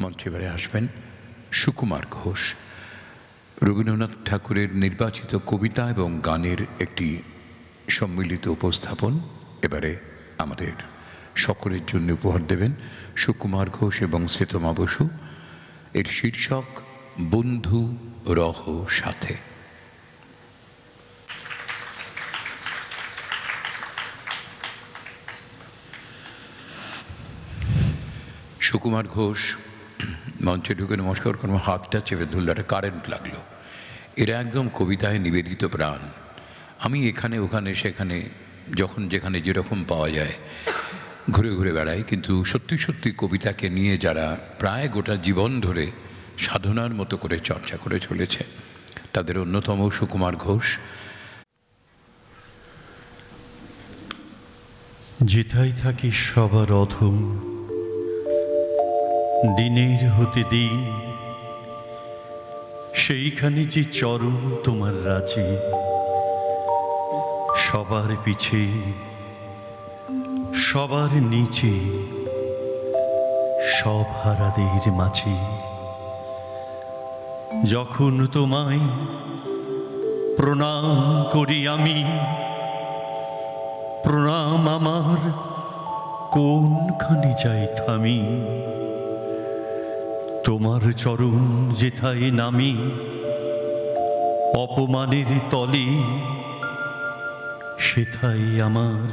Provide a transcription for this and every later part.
মঞ্চে এবারে আসবেন সুকুমার ঘোষ। রবীন্দ্রনাথ ঠাকুরের নির্বাচিত কবিতা এবং গানের একটি সম্মিলিত উপস্থাপন এবারে আমাদের সকলের জন্য উপহার দেবেন সুকুমার ঘোষ এবং শ্রীতমা বসু। এর শীর্ষক বন্ধু রহ সাথে। সুকুমার ঘোষ মঞ্চে ঢুকে নমস্কার করবো, হাতটা চেপে ধরল, একটা কারেন্ট লাগলো। এরা একদম কবিতায় নিবেদিত প্রাণ। আমি এখানে ওখানে সেখানে যখন যেখানে যেরকম পাওয়া যায় ঘুরে ঘুরে বেড়াই, কিন্তু সত্যি সত্যি কবিতাকে নিয়ে যারা প্রায় গোটা জীবন ধরে সাধনার মতো করে চর্চা করে চলেছে তাদের অন্যতম সুকুমার ঘোষ। যেথায় থাকি সবার অধম, দিনের হতে দিন সেইখানে যে চরণ তোমার রাজি, সবার পিছে সবার নিচে সব হারাদের মাঝে। যখন তোমায় প্রণাম করি আমি, প্রণাম আমার কোনখানে যাই থামি। তোমার চরণ যেথায় নামি অপমানের তলে, সেথায় আমার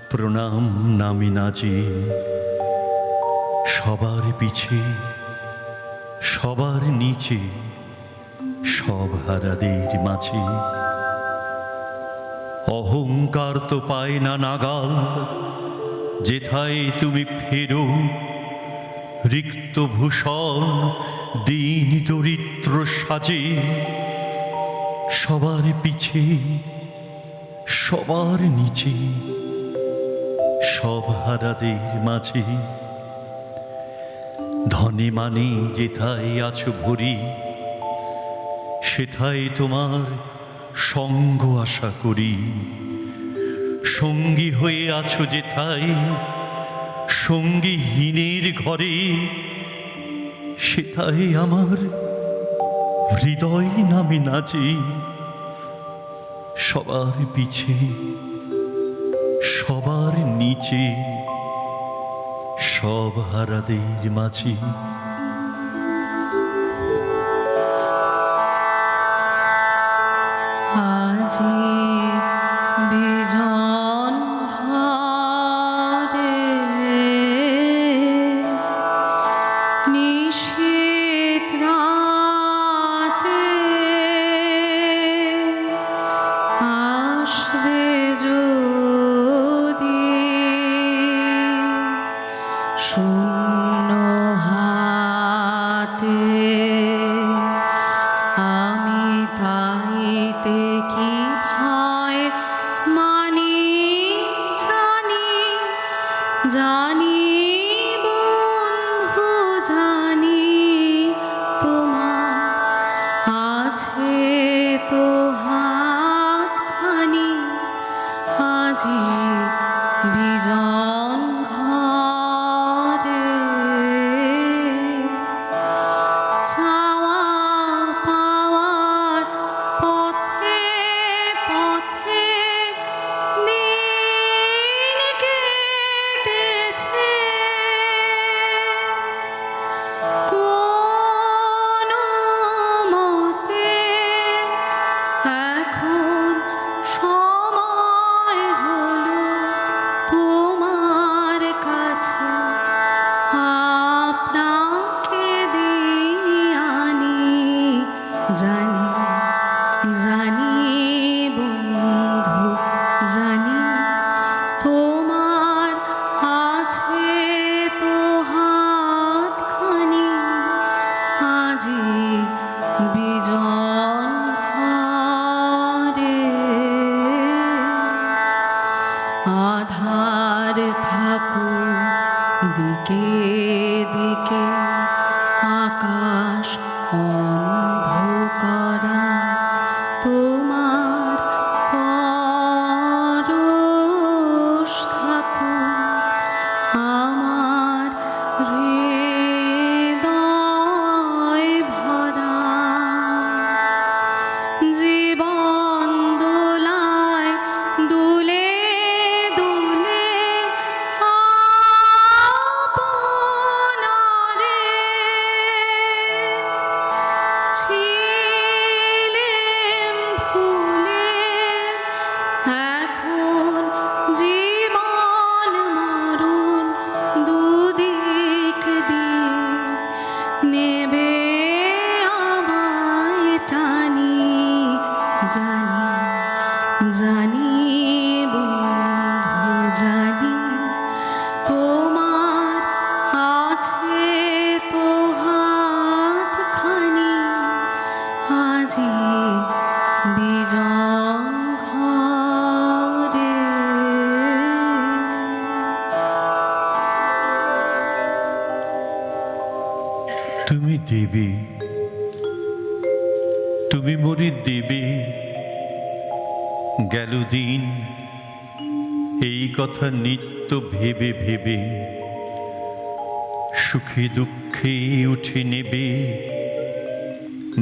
প্রণাম নামে নাচে। সবার পিছে সবার নিচে সব হারাদের মাঝে। অহংকার তো পায় না নাগাল, যেথায় তুমি ফেরো। রিক্ত ভূষণ দীন দরিদ্র সাজে, সবার পিছে সবার নিচে সব হারাদের মাঝে। ধনে মানে যেথায় আছো ভরি, সেথায় তোমার সঙ্গ আশা করি। সঙ্গী হয়ে আছো যেথায় সঙ্গীহীনের ঘরে, সেথায় আমার হৃদয় নামে নাচে। সবার পিছে সবার নিচে সব হারাদের মাঝে। আজি বিজন ঘরে নিশীথ রাতে আসবে যদি শূন্য হাতে, আমি তাইতে কি ভয় মানি জানি, জানি বন্ধু জানি তোমার আছে তো হাতখানি। আজি বিজন ঘরে চাওয়া পাওয়ার পথে পথে দিন কেটেছে। কোনো মতে এখন সময় হলো তোমার কাছে আপনাকে দিয়ে আনি। জানি জানি বন্ধু জানি তোমার আছে তো হাতখানি। আজি বিজন ঘরে আধার থাকুক দিকে দিকে, আকাশ অন্ধকারা তোমার পরশ থাকুক আমার হৃদয়ে। তুমি দেবে, তুমি মোরে দেবে। গেল দিন এই কথা নিত্য ভেবে ভেবে, সুখে দুঃখে উঠে নেবে।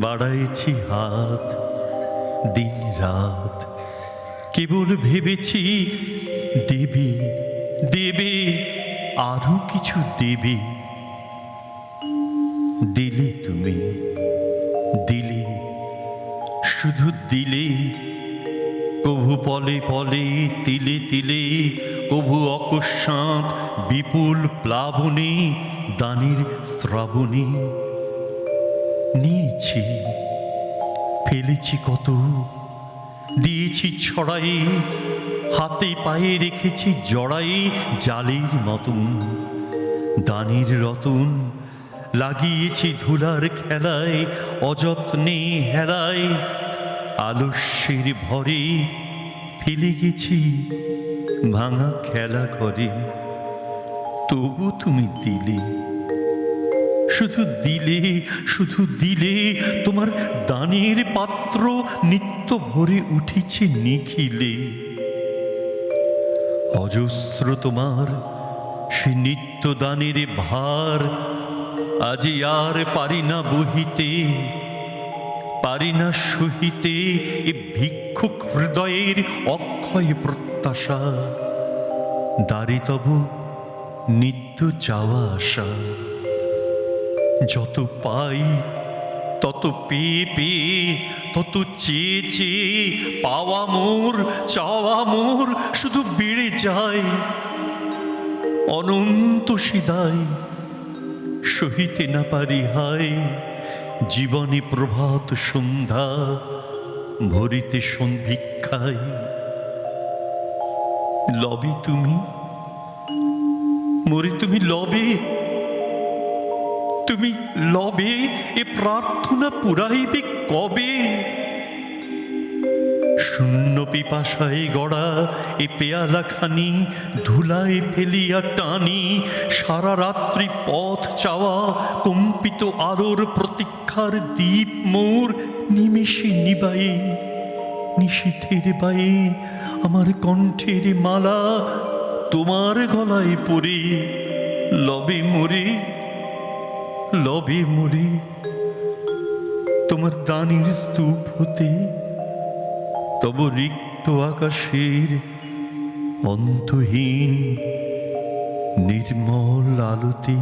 বাড়াইছি হাত দিন রাত, কেবল ভেবেছি দেবে, দেবে, আরো কিছু দেবে। দিলে তুমি, দিলে, শুধু দিলে। কভু পলে পলে, তিলে তিলে, কভু অকস্মাৎ বিপুল প্লাবনে, দানের শ্রাবণে। নিয়েছি, ফেলেছি কত, দিয়েছি ছড়াই, হাতে পায়ে রেখেছি জড়াই জালের মতন। দানের রতন লাগিয়েছি ধুলার খেলায়, অযত্নে হেলায়। আলস্যের ভরে ফেলে গেছি ভাঙা খেলা ঘরে। তবু তুমি দিলে, শুধু দিলে, শুধু দিলে। তোমার দানের পাত্র নিত্য ভরে উঠেছে নিখিলে। অজস্র তোমার সে নিত্য দানের ভার, আজি আর পারি না বহিতে, পারি না সহিতে। এ ভিক্ষুক হৃদয়ের অক্ষয় প্রত্যাশা, দাঁড়ি তব নিত্য চাওয়া আশা। যত পাই তত পেয়ে পেয়ে, তত চেয়ে চেয়ে, পাওয়া মোর চাওয়া মোর শুধু বেড়ে যায়। অনন্ত সিদায় সহিতে না পারি হায়। জীবনে প্রভাত সন্ধ্যা ভরিতে সন্ধিক্ষায়। লবে তুমি, মরে তুমি লবে, তুমি লবে। এ প্রার্থনা পুরাইবে কবে? শূন্য পিপাসায় গড়া এ পেয়ালাখানি ধুলায় ফেলিয়া টানি। সারা রাত্রি পথ চাওয়া কম্পিত আলোর প্রতীক্ষার দীপ মোর নিমেষে নিবায়ে। নিশীথের বায়ে আমার কণ্ঠের মালা তোমার গলায় পড়ে। লবে মোরে, লবে মোরে, তোমার দানের স্তূপ হতে, তব রিক্ত আকাশের অন্তহীন নির্মল আলোতে।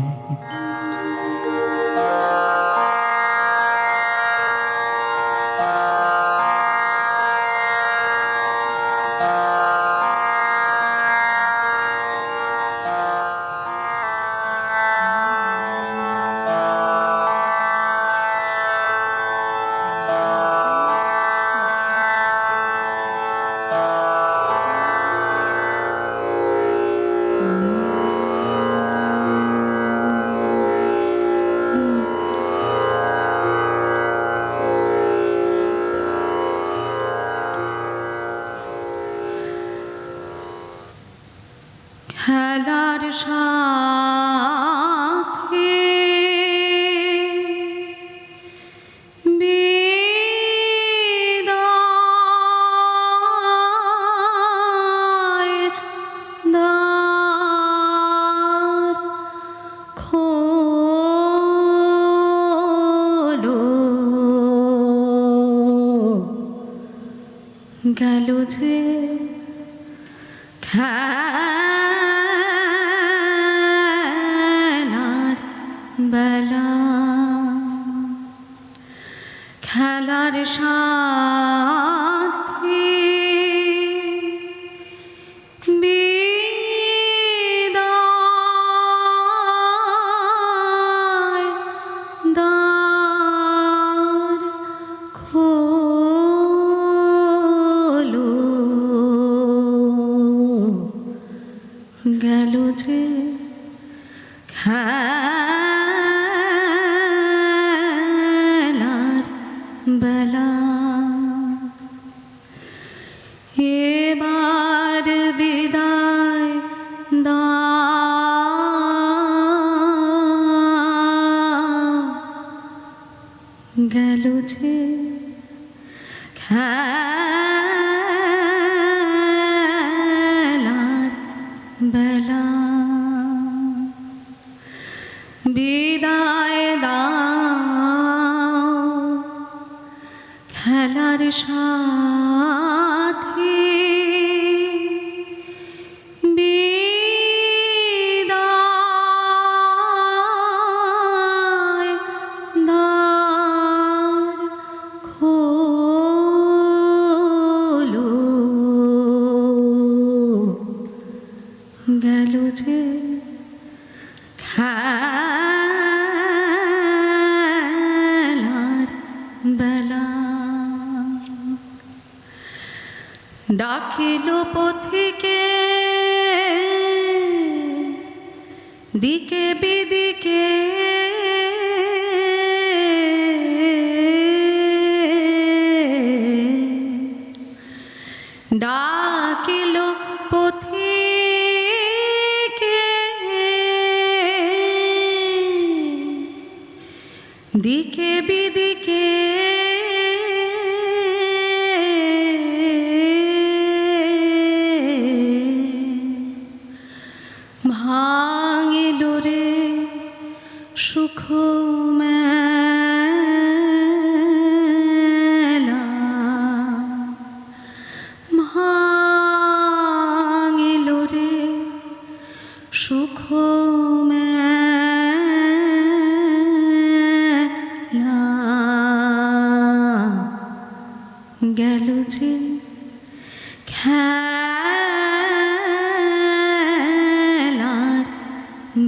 খেলার সাথে বিদায় দ্বার খোলো, গেল যে খেলার বেলা। খেলার সাথে বিদায় দ্বার খোলো, গেল যে খেলার বেলা। গেল যে খেলার বেলা বিদায় দাও খেলার সাথী বিদায় দ্বার খোলো গেল যে খেলার বেলা ডাকিল পথিকে দিকে বিদিকে ডাকিল পথিকে দিকে বিদিকে ভাঙিল রে সুখ মেলা ভাঙিল রে সুখ মেলা গেল যে খেলার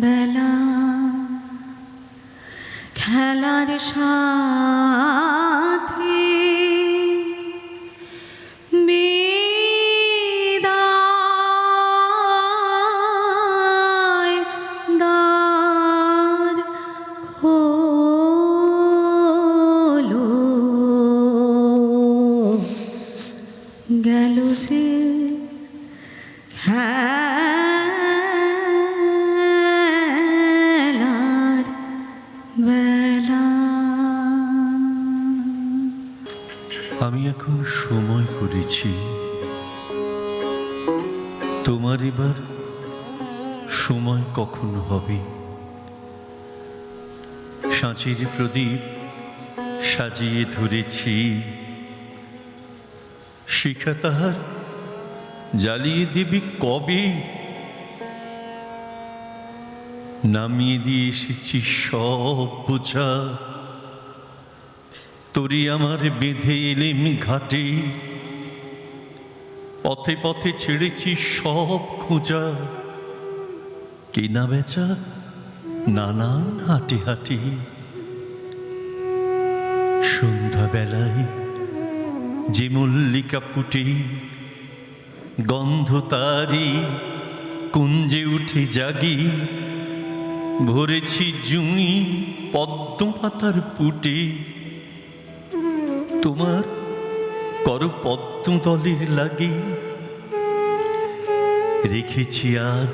বেলা খেলার সাথী বিদায় দ্বার খোলো গেল যে খেলার বেলা আমি এখন সময় করেছি, তোমার এবার সময় কখন হবে? সাঁচের প্রদীপ সাজিয়ে ধরেছি, শিখা তাহার জ্বালিয়ে দেবে কবে? নামিয়ে দিয়ে এসেছি সব বোঝা, তোরে আমার বেঁধে এলেম ঘাটে, পথে পথে ছেড়েছি সব খোঁজা, কেনা বেচা নানান হাটে হাটে। সন্ধ্যাবেলায় যে মল্লিকা ফুটে, গন্ধ তারি কুঞ্জে উঠে জাগি, ভরেছি জুঁই পদ্ম পাতার পুটে, তোমার কর পদ্ম দলের লাগে। রেখেছি আজ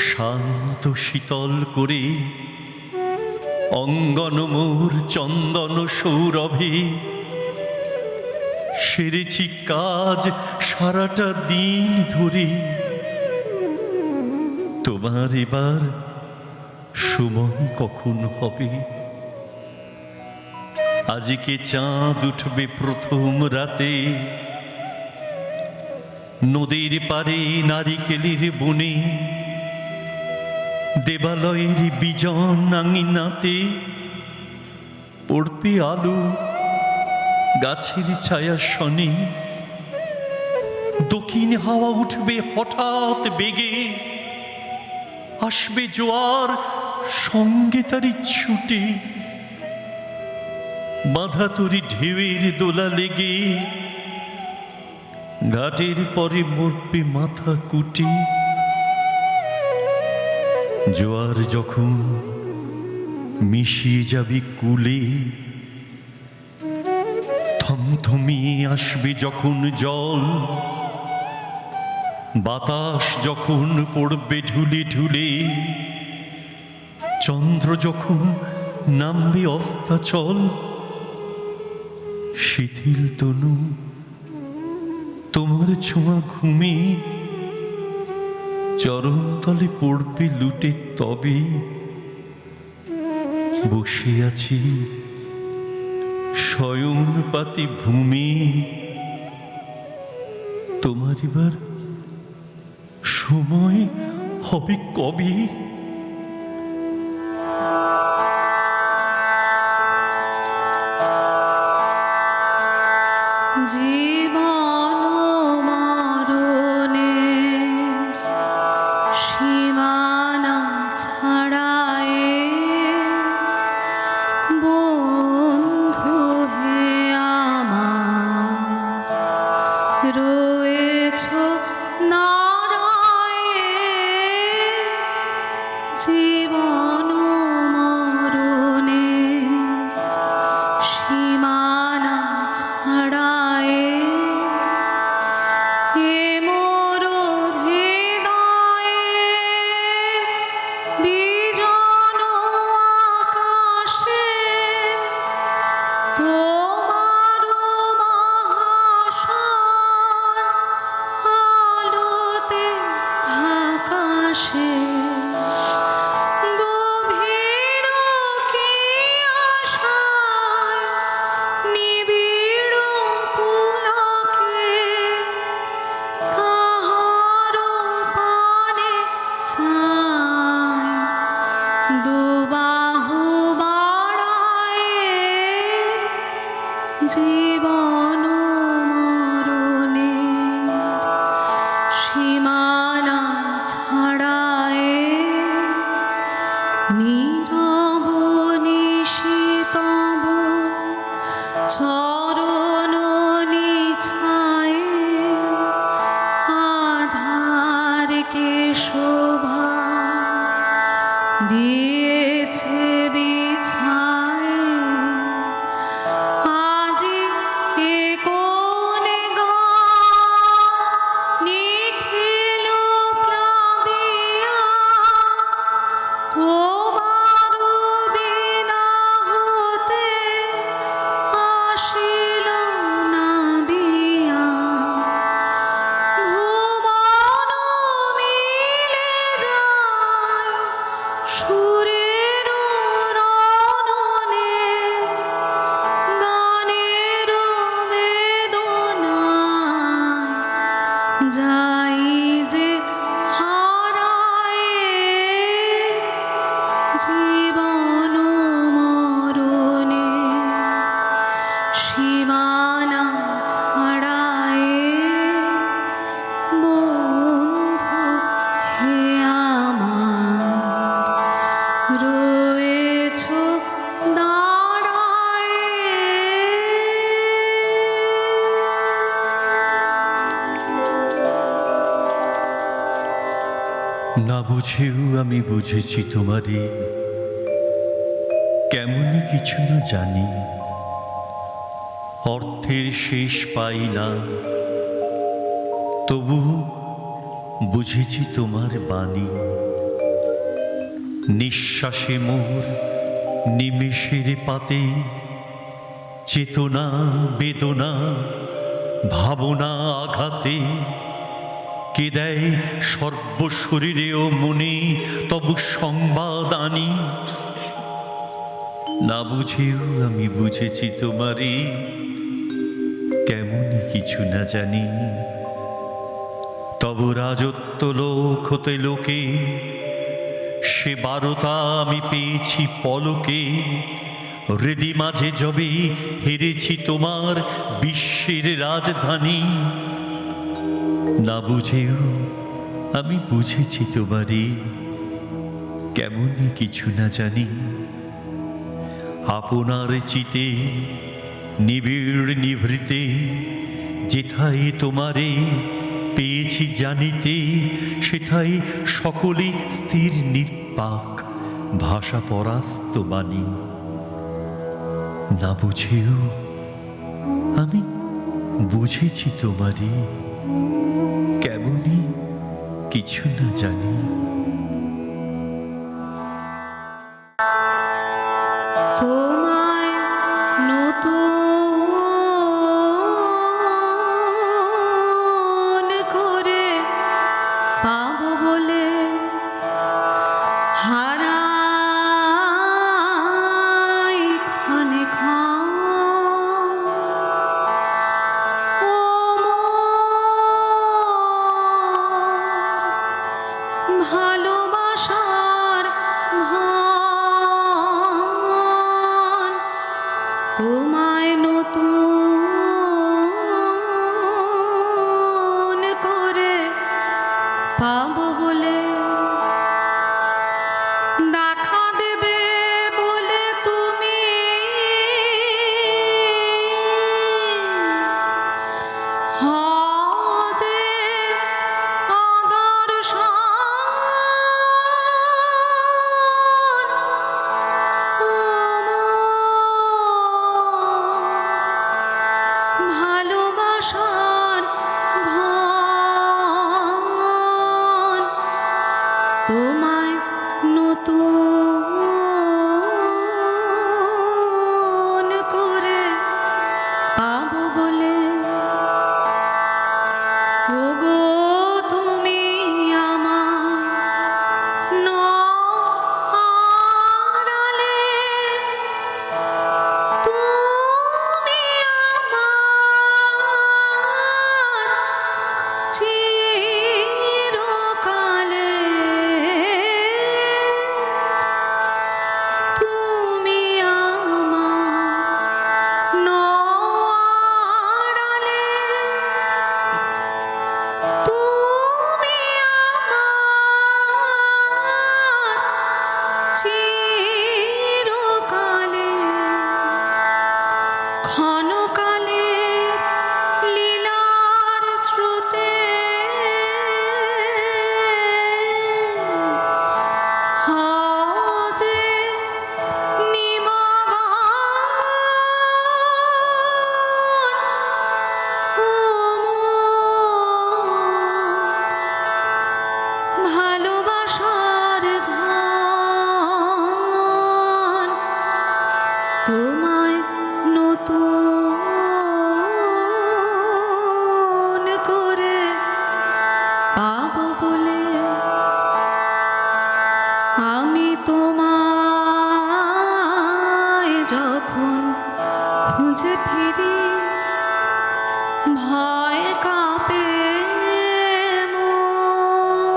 শান্ত শীতল করে, অঙ্গন মোর চন্দন সৌরভে, সেরেছি কাজ সারাটা দিন ধরে। তোমার এবার সময় কখন হবে? আজকে চাঁদ উঠবে প্রথম রাতে, নদীর পারে নারিকেলের বনে, দেবালয়ের বিজন আঙিনাতে পড়বে আলো গাছের ছায়া শনি। দক্ষিণ হাওয়া উঠবে হঠাৎ বেগে, আসবে জোয়ার সঙ্গে তারি ছুটে, বাঁধা তরি ঢেউয়ের দোলা লেগে, ঘাটের পরে মরবে মাথা কুটি। জোয়ার যখন মিশিয়ে যাবে কুলে, থমথমিয়ে আসবে যখন জল, বাতাস যখন পড়বে ঢুলে ঢুলে, চন্দ্র যখন নামবে অস্তাচল, শিথিল তনু তোমার ছোঁয়া ঘুমে চরণ তলে পড়বে লুটে, তবে বসে আছি শয়ন পাতি ভূমি। তোমার এবার সময় হবে কবে? জীবন মরণে সীমানা ছাড়ায় বন্ধু হে আমার রয়েছ নারায়ে। জীবন মরণে সীমানা ছাড়ায় এ মোর হৃদয়ে বিজন আকাশে তোমার মহাশয় আলোতে আকাশে গভীর কি আশায় নিবিড় পুলকে কাহার পানে চায় দুবাহু বাড়ায়। জীবন মরণে সীমানা ছাড়ায় নীরব নিশিতব চরণ নিছায় আধারকে শোভা দিয়েছে বিছায়। আজি এ কোনে গা নিখিল প্লাবিয়া তোমার বিনা হতে আসিল না বিয়া। ভুবন মিলে যায় সুরের রণনে গানের বেদনায় যাই যে হারায়। জীবন মরণে সীমানা ছাড়ায় বন্ধু হে আমার রয়েছ দাঁড়ায়। না বুঝেও আমি বুঝেছি তোমারে, কেমনই কিছু না জানি। অর্থের শেষ পাই না, তবু বুঝেছি তোমার বাণী। নিঃশ্বাসে মোর নিমেষের পাতে চেতনা বেদনা ভাবনা আঘাতে কে দেয় সর্বশরীরে ও মনে তবু সংবাদ আনি। না বুঝেও আমি বুঝেছি তোমারে, কেমনই কিছু না জানি। তব রাজত্ব লোক হতে লোকে সে বারতা আমি পেয়েছি পলকে। হৃদি মাঝে যবে হেরেছি তোমার বিশ্বের রাজধানী। না বুঝেও আমি বুঝেছি তোমারে, কেমনই কিছু না জানি। আপনার চিতে নিবিড় নিভৃতে যেথায় তোমারে পেয়েছি জানিতে, সেথায় সকলে স্থির নির্বাক ভাষা পরাস্ত বাণী। না বুঝেও আমি বুঝেছি তোমারে, কেমনই কিছু না জানি। তোমায় নতুন তোমায় নতুন করে পাবো বলে আমি তোমায় যখন খুঁজে ফিরি ভয় কাঁপে মন।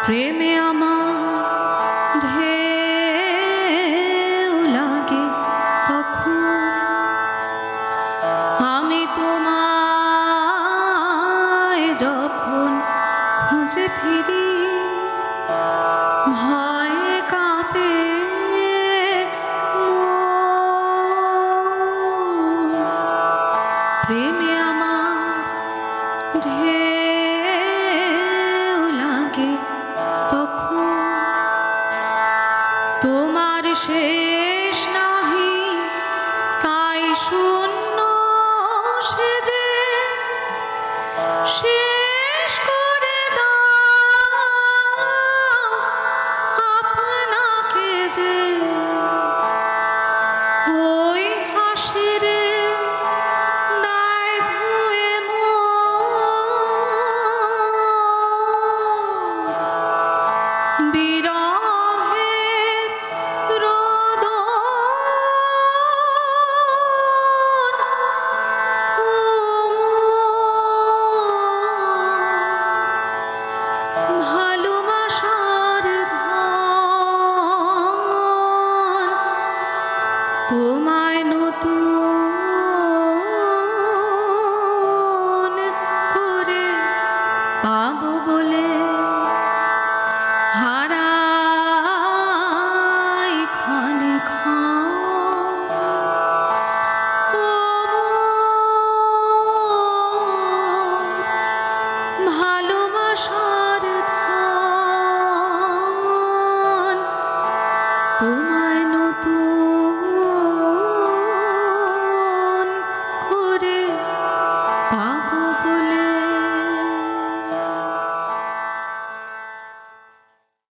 প্রেমে আমার ঢেউ লাগে তখন আমি তোমায় যখন খুঁজে ফিরি ভয়ে কাঁপে মন। প্রেমে আমার ঢেউ লাগে তখন তোমার শেষ নাহি তাই শূন্য